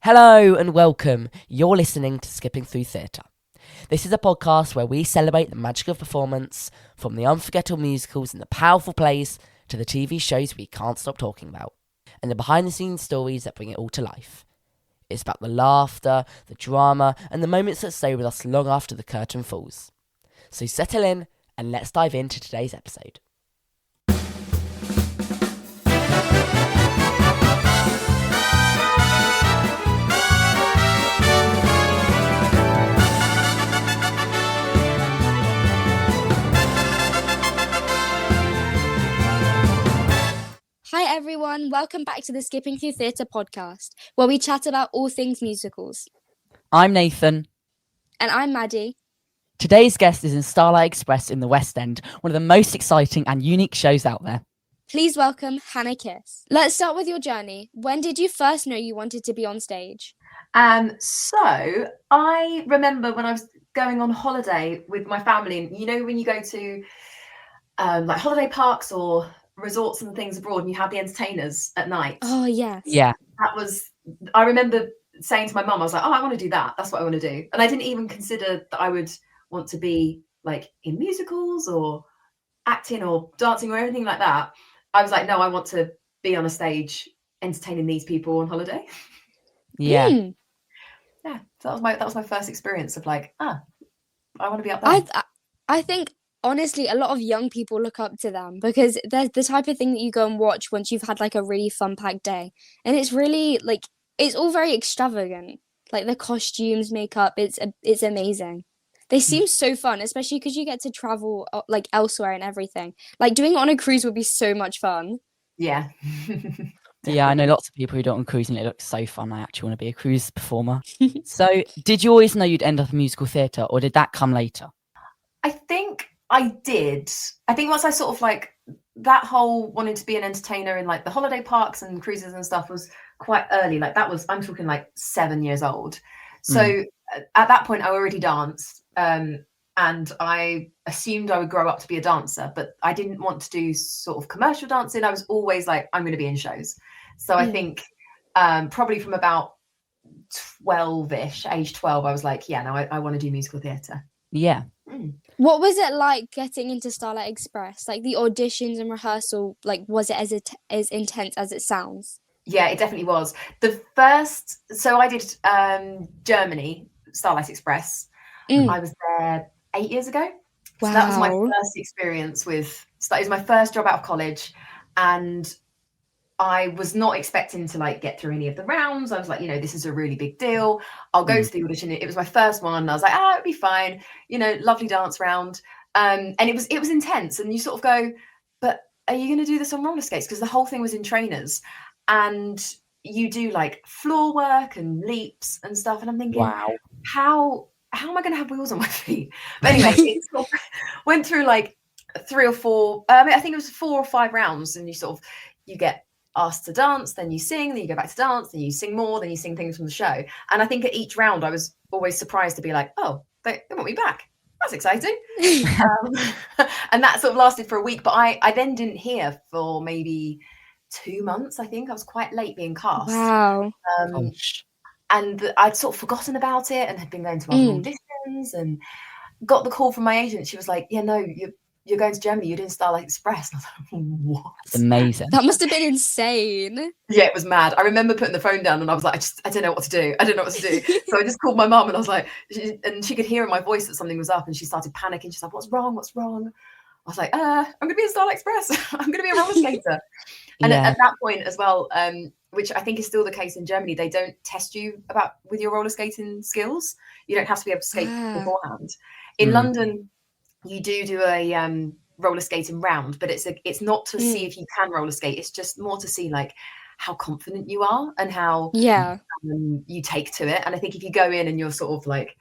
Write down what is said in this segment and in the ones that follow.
Hello and welcome. You're listening to Skipping Through Theatre. This is a podcast where we celebrate the magic of performance, from the unforgettable musicals and the powerful plays to the TV shows we can't stop talking about, and the behind-the-scenes stories that bring it all to life. It's about the laughter, the drama, and the moments that stay with us long after the curtain falls. So settle in and let's dive into today's episode. Hi everyone, welcome back to the Skipping Through Theatre podcast, where we chat about all things musicals. I'm Nathan. And I'm Maddie. Today's guest is in Starlight Express in the West End, one of the most exciting and unique shows out there. Please welcome Hannah Kiss. Let's start with your journey. When did you first know you wanted to be on stage? So I remember when I was going on holiday with my family, and you know when you go to like holiday parks or resorts and things abroad and you have the entertainers at night. Oh, yes. Yeah. I remember saying to my mum, I was like, I want to do that. That's what I want to do. And I didn't even consider that I would want to be like in musicals or acting or dancing or anything like that. I was like, no, I want to be on a stage entertaining these people on holiday. Yeah. Yeah. So that was my first experience of like, I want to be up there. I think honestly, a lot of young people look up to them because they're the type of thing that you go and watch once you've had like a really fun-packed day. And it's really like, it's all very extravagant. Like the costumes, makeup, it's amazing. They seem so fun, especially because you get to travel like elsewhere and everything. Like doing it on a cruise would be so much fun. Yeah. Yeah, I know lots of people who do it on cruise and it looks so fun. I actually want to be a cruise performer. So did you always know you'd end up in musical theatre, or did that come later? I think I did. I think once I sort of like that whole wanting to be an entertainer in like the holiday parks and cruises and stuff was quite early. Like I'm talking like 7 years old. So at that point I already danced, and I assumed I would grow up to be a dancer, but I didn't want to do sort of commercial dancing. I was always like, I'm going to be in shows. So I think probably from about 12-ish, age 12, I was like, yeah, no, I want to do musical theatre. Yeah. What was it like getting into Starlight Express? Like the auditions and rehearsal, like was it as intense as it sounds? Yeah, it definitely was. So I did Germany, Starlight Express. I was there 8 years ago. Wow. So that was my first experience it was my first job out of college, and I was not expecting to like get through any of the rounds. I was like, this is a really big deal. I'll go to the audition. It was my first one. I was like, it'll be fine. Lovely dance round. And it was intense. And you sort of go, but are you going to do this on roller skates? Because the whole thing was in trainers, and you do like floor work and leaps and stuff. And I'm thinking, wow, how am I going to have wheels on my feet? But anyway, it sort of went through like 3 or 4. I think it was 4 or 5 rounds, and you get asked to dance, then you sing, then you go back to dance, then you sing more, then you sing things from the show. And I think at each round I was always surprised to be like, oh, they want me back. That's exciting. And that sort of lasted for a week, but I then didn't hear for maybe 2 months. I think I was quite late being cast. Wow. And I'd sort of forgotten about it and had been going to other auditions, and got the call from my agent. She was like, yeah, no, you're going to Germany, you're doing Starlight Express. And I was like, what? That's amazing. That must have been insane. Yeah, it was mad. I remember putting the phone down and I was like, I don't know what to do. So I just called my mum and I was like, and she could hear in my voice that something was up, and she started panicking. She's like, what's wrong? I was like, I'm going to be in Starlight Express. I'm going to be a roller skater. And at that point as well, which I think is still the case in Germany, they don't test you with your roller skating skills. You don't have to be able to skate beforehand. In London, you do a roller skating round, but it's not to see if you can roller skate. It's just more to see like how confident you are and how you take to it. And I think if you go in and you're sort of like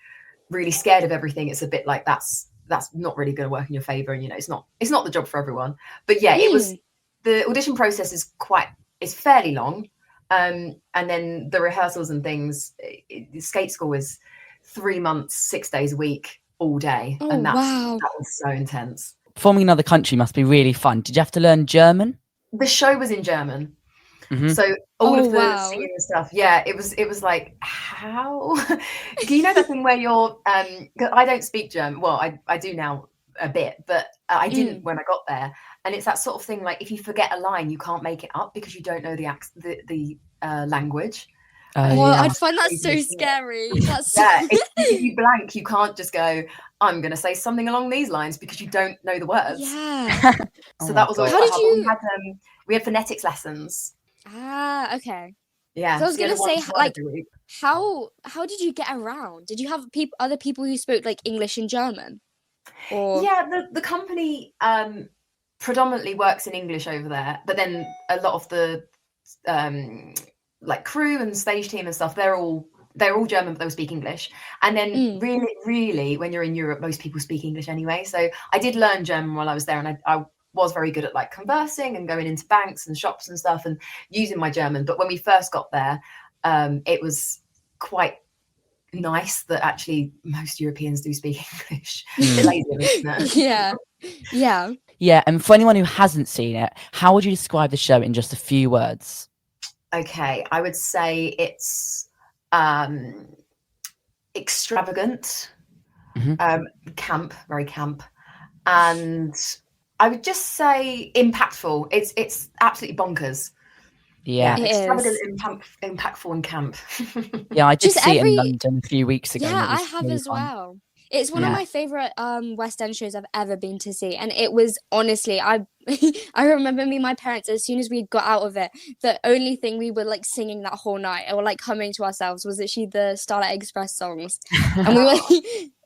really scared of everything, it's a bit like that's not really going to work in your favor. And it's not the job for everyone. But yeah, it was, the audition process is fairly long. And then the rehearsals and things, the skate school is 3 months, 6 days a week, all day. And that was so intense. Performing in another country must be really fun. Did you have to learn German? The show was in German. So all Oh, of the wow. singing and stuff, yeah, it was like, how? Do you know that thing where you're 'cause I don't speak German. Well, I do now a bit, but I didn't when I got there. And it's that sort of thing, like if you forget a line, you can't make it up because you don't know the language. And Well, Yeah. I'd find that crazy, so isn't it? scary. That's so... Yeah, if you blank, you can't just go, I'm going to say something along these lines because you don't know the words. Yeah. Oh So my that was always God. How quite did hard. But you... we had phonetics lessons. Okay. Yeah, So I was so we had gonna a one say, to one like, every week. how did you get around? Did you have other people who spoke like English and German? Or Yeah, the company predominantly works in English over there, but then a lot of the like crew and stage team and stuff, they're all German, but they'll speak English. And then really, when you're in Europe, most people speak English anyway. So I did learn German while I was there, and I was very good at like conversing and going into banks and shops and stuff and using my German. But when we first got there, it was quite nice that actually most Europeans do speak English. A bit lazy, isn't it? yeah. Yeah, and for anyone who hasn't seen it, how would you describe the show in just a few words? Okay, I would say it's extravagant, camp, very camp, and I would just say impactful. It's absolutely bonkers. Yeah. It Extravagant, is. impactful, and camp. Yeah, I did Just see it in every... London a few weeks ago. And Yeah, it I was have really as fun. well. It's one of Yeah. my favorite West End shows I've ever been to see, and it was honestly, I I remember me and my parents, as soon as we got out of it, the only thing we were like singing that whole night or like humming to ourselves was actually the Starlight Express songs, and we were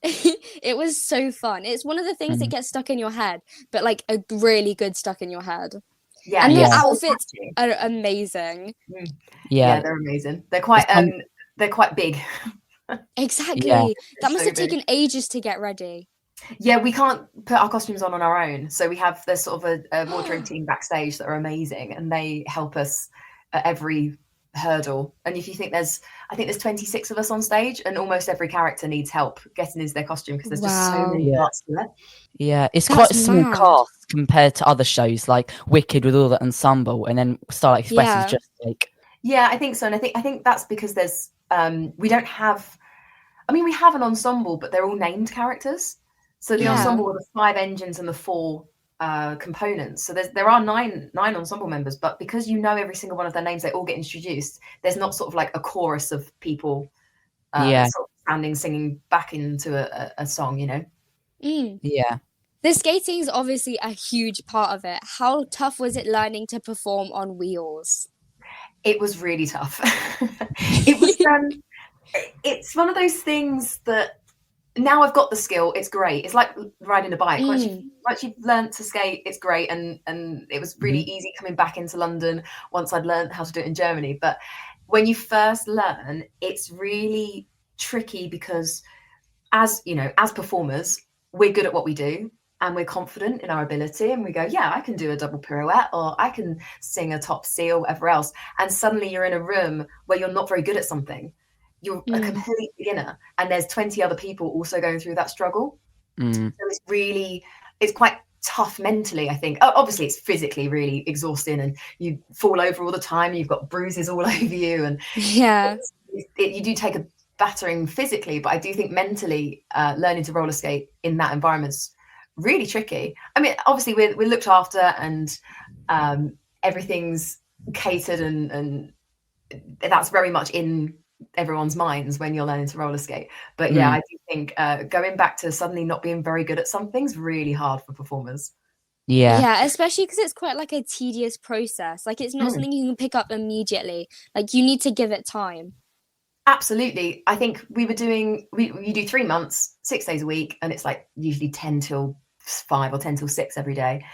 it was so fun. It's one of the things that gets stuck in your head, but like a really good stuck in your head. Yeah, And the Yeah. it's so outfits catchy. are amazing. Yeah, Yeah. they're amazing. They're quite big. Exactly. That must So have big. taken ages to get ready. Yeah, we can't put our costumes on our own. So we have this sort of a wardrobe team backstage that are amazing, and they help us at every hurdle. And if you think I think there's 26 of us on stage, and almost every character needs help getting into their costume because there's just so many Yeah. parts to it. Yeah, it's That's quite a small mad. cast compared to other shows like Wicked with all the ensemble, and then Starlight Express is just like... Yeah, I think so, and I think that's because there's we don't have. I mean, we have an ensemble, but they're all named characters. So the ensemble are the 5 engines and the 4 components. So there are nine ensemble members, but because you know every single one of their names, they all get introduced. There's not sort of like a chorus of people Yeah. sort of standing singing back into a song, you know. Yeah. The skating is obviously a huge part of it. How tough was it learning to perform on wheels? It was really tough. It was it's one of those things that now I've got the skill, it's great. It's like riding a bike. Once you've learned to skate, it's great. And it was really easy coming back into London once I'd learned how to do it in Germany. But when you first learn, it's really tricky because as you know, as performers, we're good at what we do and we're confident in our ability, and we go, yeah, I can do a double pirouette, or I can sing a top C, or whatever else. And suddenly you're in a room where you're not very good at something. You're a complete beginner, and there's 20 other people also going through that struggle. So it's quite tough mentally, I think. Obviously it's physically really exhausting, and you fall over all the time, you've got bruises all over you, and you do take a battering physically, but I do think mentally learning to roller skate in that environment's really tricky. I mean, obviously we're looked after, and everything's catered, and that's very much in everyone's minds when you're learning to roller skate. But yeah, I do think going back to suddenly not being very good at something's really hard for performers. Yeah, especially because it's quite like a tedious process. Like it's not something you can pick up immediately. Like you need to give it time. Absolutely. I think we were doing you do 3 months, 6 days a week, and it's like usually 10 till 5 or 10 till 6 every day.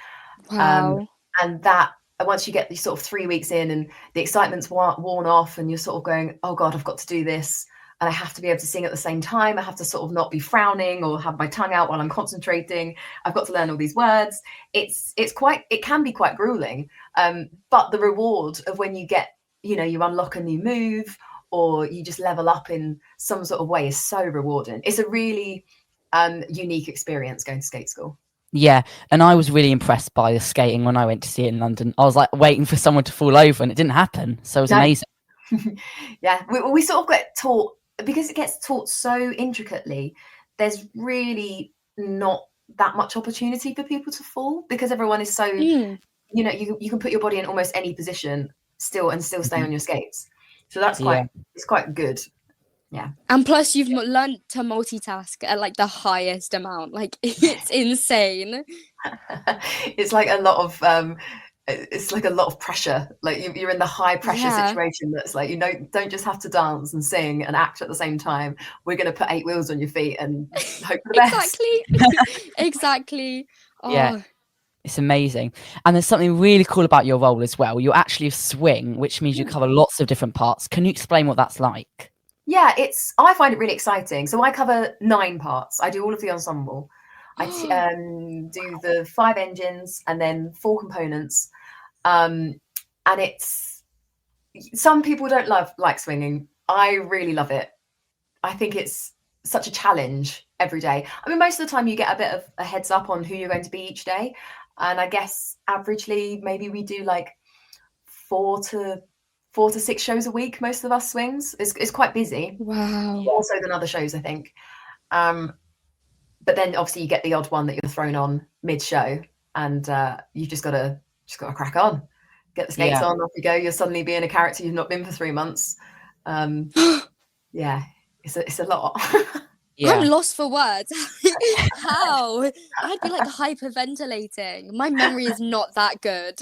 Wow. And that once you get these sort of 3 weeks in and the excitement's worn off, and you're sort of going, oh God, I've got to do this, and I have to be able to sing at the same time. I have to sort of not be frowning or have my tongue out while I'm concentrating. I've got to learn all these words. It can be quite grueling. But the reward of when you get, you unlock a new move, or you just level up in some sort of way, is so rewarding. It's a really unique experience going to skate school. Yeah, and I was really impressed by the skating when I went to see it in London. I was like waiting for someone to fall over, and it didn't happen. So it was No. amazing. Yeah, we sort of get taught, because it gets taught so intricately, there's really not that much opportunity for people to fall, because everyone is so, you know, you can put your body in almost any position still stay on your skates. So that's it's quite good. Yeah. And plus, you've learned to multitask at like the highest amount. Like, it's insane. It's like a lot of pressure. Like you're in the high pressure situation that's like, you know, don't just have to dance and sing and act at the same time. We're going to put 8 wheels on your feet and hope for the best. Exactly. Oh. Yeah, it's amazing. And there's something really cool about your role as well. You're actually a swing, which means you cover lots of different parts. Can you explain what that's like? Yeah, I find it really exciting. So I cover 9 parts. I do all of the ensemble. I do the 5 engines and then 4 components. And it's, some people don't like swinging. I really love it. I think it's such a challenge every day. I mean, most of the time you get a bit of a heads up on who you're going to be each day. And I guess averagely, maybe we do like 4 to 6 shows a week. Most of us swings. It's quite busy. Wow. More so than other shows, I think. But then obviously you get the odd one that you're thrown on mid-show, and you've just got to crack on, get the skates on, off you go. You're suddenly being a character you've not been for 3 months. Yeah, it's a lot. I'm lost for words. How? I'd be like hyperventilating. My memory is not that good.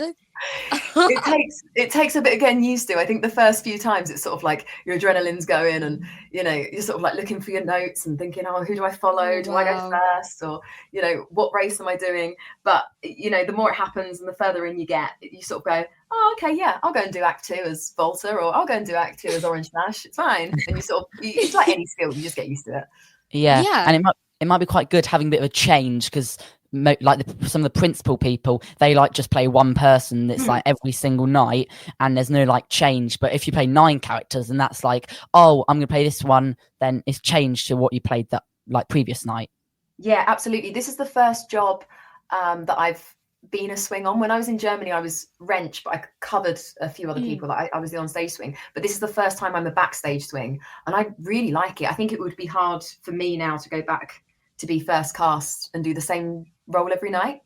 It takes a bit of getting used to. I think the first few times it's sort of like your adrenaline's going, and you know, you're sort of like looking for your notes and thinking, oh, who do I follow? Do I go first? Or, you know, what race am I doing? But you know, the more it happens and the further in you get, you sort of go, oh, okay, yeah, I'll go and do act 2 as Volta, or I'll go and do act 2 as Orange Dash. It's fine. And you sort of, it's like any skill, you just get used to it. Yeah. And it might be quite good having a bit of a change, because like some of the principal people, they like just play one person that's like every single night, and there's no like change. But if you play 9 characters, and that's like, oh, I'm gonna play this one, then it's changed to what you played that like previous night. Yeah, absolutely. This is the first job that I've been a swing on. When I was in Germany, I was wrench, but I covered a few other people. I was the on-stage swing, but this is the first time I'm a backstage swing, and I really like it. I think it would be hard for me now to go back to be first cast and do the same role every night,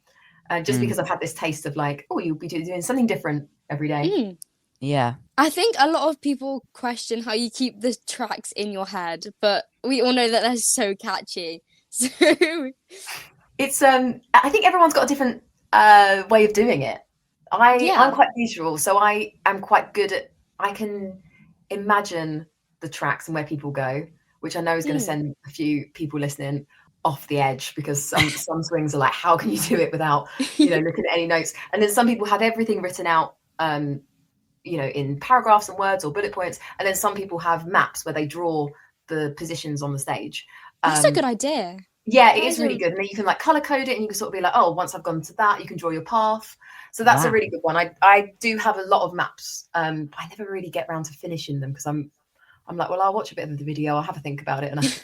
just because I've had this taste of like, oh, you'll be doing something different every day. Yeah, I think a lot of people question how you keep the tracks in your head, but we all know that they're so catchy. So it's I think everyone's got a different way of doing it. I'm quite visual, so I am quite good at, I can imagine the tracks and where people go, which I know is going to send a few people listening off the edge, because some swings are like, how can you do it without, you know, looking at any notes? And then some people have everything written out, you know, in paragraphs and words or bullet points, and then some people have maps where they draw the positions on the stage. That's a good idea. Yeah, it is really good. And then you can like color code it, and you can sort of be like, oh, once I've gone to that, you can draw your path. So that's a really good one. I do have a lot of maps. I never really get around to finishing them, because I'm like, well, I'll watch a bit of the video, I'll have a think about it, and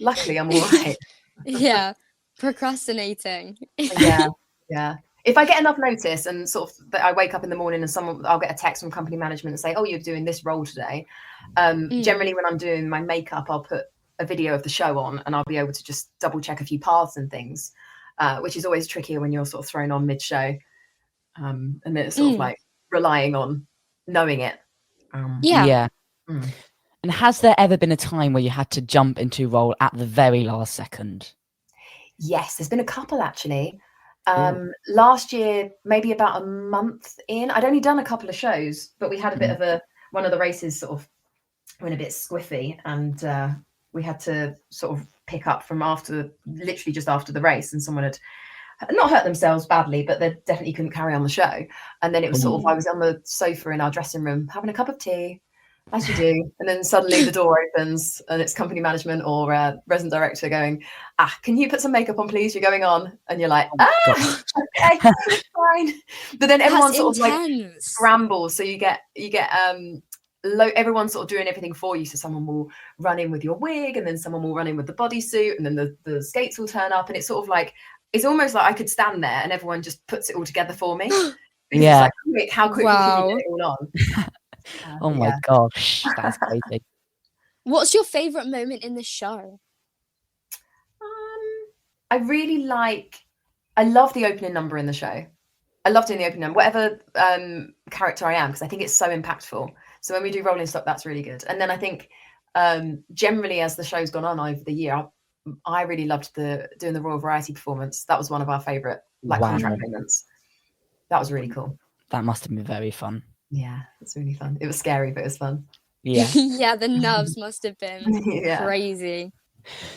luckily I'm all right. Yeah, procrastinating. Yeah. If I get enough notice, and sort of that I wake up in the morning and I'll get a text from company management and say, oh, you're doing this role today. Generally when I'm doing my makeup, I'll put a video of the show on, and I'll be able to just double check a few paths and things, which is always trickier when you're sort of thrown on mid-show, and then it's sort of like relying on knowing it. And has there ever been a time where you had to jump into a role at the very last second? Yes, there's been a couple actually. Last year, maybe about a month in, I'd only done a couple of shows, but we had a bit of one of the races sort of went a bit squiffy, and we had to sort of pick up from literally just after the race, and someone had not hurt themselves badly, but they definitely couldn't carry on the show. And then it was sort of, I was on the sofa in our dressing room having a cup of tea, as you do, and then suddenly the door opens and it's company management or resident director going, can you put some makeup on, please? You're going on. And you're like, okay, fine. But then everyone sort of like scrambles, so you get everyone's sort of doing everything for you. So someone will run in with your wig, and then someone will run in with the bodysuit, and then the skates will turn up, and it's sort of like it's almost like I could stand there and everyone just puts it all together for me. Yeah. It's like, how quickly can you get it all on? Oh my Yeah. gosh, that's crazy. What's your favourite moment in the show? I really I love the opening number in the show. I love doing the opening number, whatever character I am, because I think it's so impactful. So when we do Rolling Stock, that's really good. And then I think generally as the show's gone on over the year, I really loved doing the Royal Variety performance. That was one of our favourite contract moments. That was really cool. That must have been very fun. Yeah, it's really fun. It was scary, but it was fun. Yeah. Yeah, the nerves must have been crazy.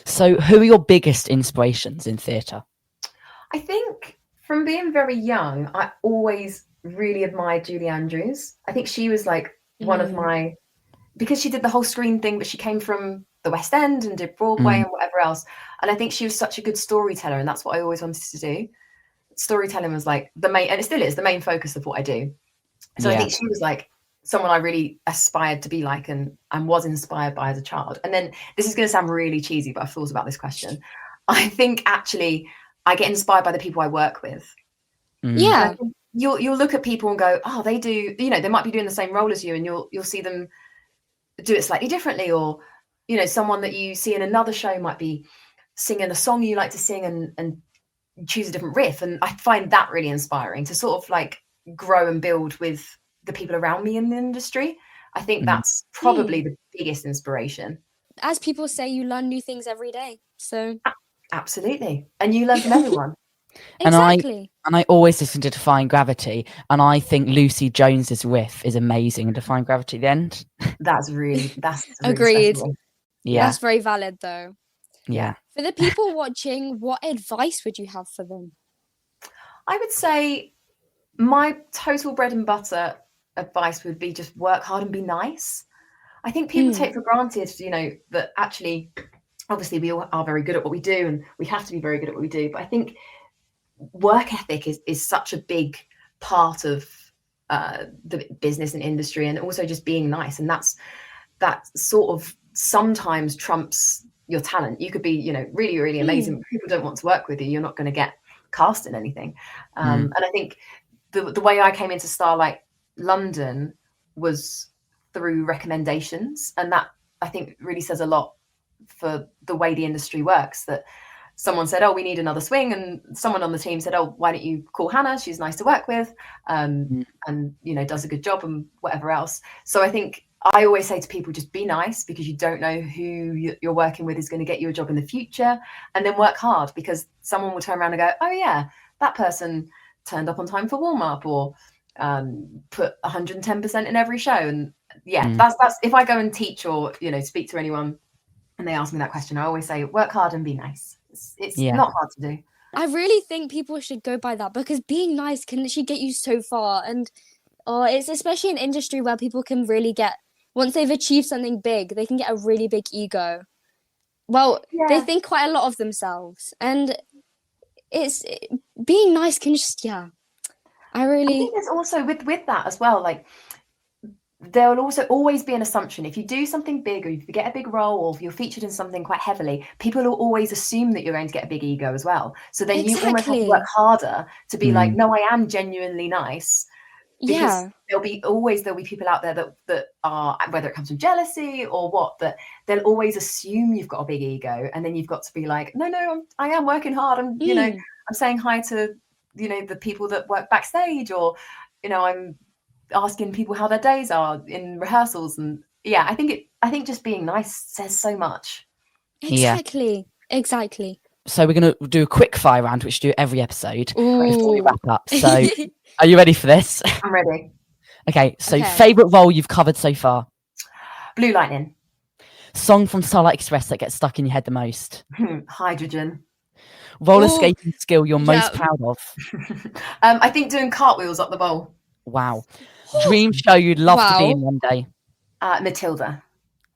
So who are your biggest inspirations in theatre? I think from being very young, I always really admired Julie Andrews. I think she was like one of my, because she did the whole screen thing, but she came from the West End and did Broadway and whatever else. And I think she was such a good storyteller, and that's what I always wanted to do. Storytelling was like the main, and it still is the main focus of what I do. So I think she was like someone I really aspired to be like and was inspired by as a child. And then this is going to sound really cheesy, but I've thought about this question. I think actually I get inspired by the people I work with. Yeah. You'll look at people and go, oh, they do, they might be doing the same role as you, and you'll see them do it slightly differently. Or, someone that you see in another show might be singing a song you like to sing and choose a different riff. And I find that really inspiring to sort of like grow and build with the people around me in the industry. I think that's probably the biggest inspiration. As people say, you learn new things every day. So absolutely. And you learn from everyone. Exactly. And I always listen to Defying Gravity, and I think Lucy Jones's riff is amazing in Defying Gravity at the end. That's really agreed. Special. Yeah. That's very valid though. Yeah. For the people watching, what advice would you have for them? I would say my total bread and butter advice would be just work hard and be nice. I think people take for granted, that actually, obviously we all are very good at what we do and we have to be very good at what we do. But I think work ethic is such a big part of the business and industry, and also just being nice. And that sort of sometimes trumps your talent. You could be, really, really amazing, but people don't want to work with you. You're not going to get cast in anything. And I think the way I came into Starlight London was through recommendations, and that I think really says a lot for the way the industry works. That someone said, oh, we need another swing, and someone on the team said, oh, why don't you call Hannah, she's nice to work with, and does a good job and whatever else. So I think I always say to people, just be nice, because you don't know who you're working with is going to get you a job in the future. And then work hard, because someone will turn around and go, oh yeah, that person turned up on time for warm up, or put 110% in every show. And that's if I go and teach or speak to anyone and they ask me that question, I always say work hard and be nice. It's not hard to do. I really think people should go by that, because being nice can literally get you so far. And it's especially an industry where people can really get, once they've achieved something big, they can get a really big ego. Well, they think quite a lot of themselves, and being nice can just I think there's also with that as well, like there will also always be an assumption if you do something big, or if you get a big role, or if you're featured in something quite heavily, people will always assume that you're going to get a big ego as well. So then you almost have to work harder to be like, no, I am genuinely nice. Because there'll be people out there that are, whether it comes from jealousy or what, that they'll always assume you've got a big ego, and then you've got to be like, no, I am working hard. I'm I'm saying hi to the people that work backstage, or I'm asking people how their days are in rehearsals. And I think just being nice says so much. Exactly. So we're going to do a quick fire round, which we do every episode before we wrap up. So are you ready for this? I'm ready. Okay, so favourite role you've covered so far? Blue Lightning. Song from Starlight Express that gets stuck in your head the most? Hydrogen. Roller skating skill you're most proud of? I think doing cartwheels up the bowl. Wow. Dream show you'd love to be in one day? Matilda.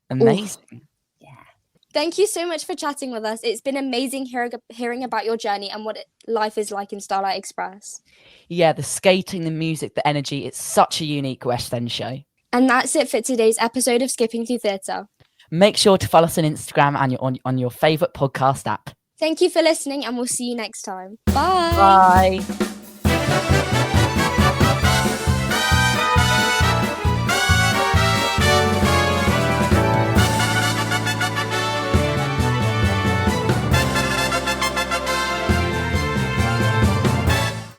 Amazing. Thank you so much for chatting with us. It's been amazing hearing about your journey and what life is like in Starlight Express. Yeah, the skating, the music, the energy. It's such a unique West End show. And that's it for today's episode of Skipping Through Theatre. Make sure to follow us on Instagram and on your favourite podcast app. Thank you for listening, and we'll see you next time. Bye. Bye.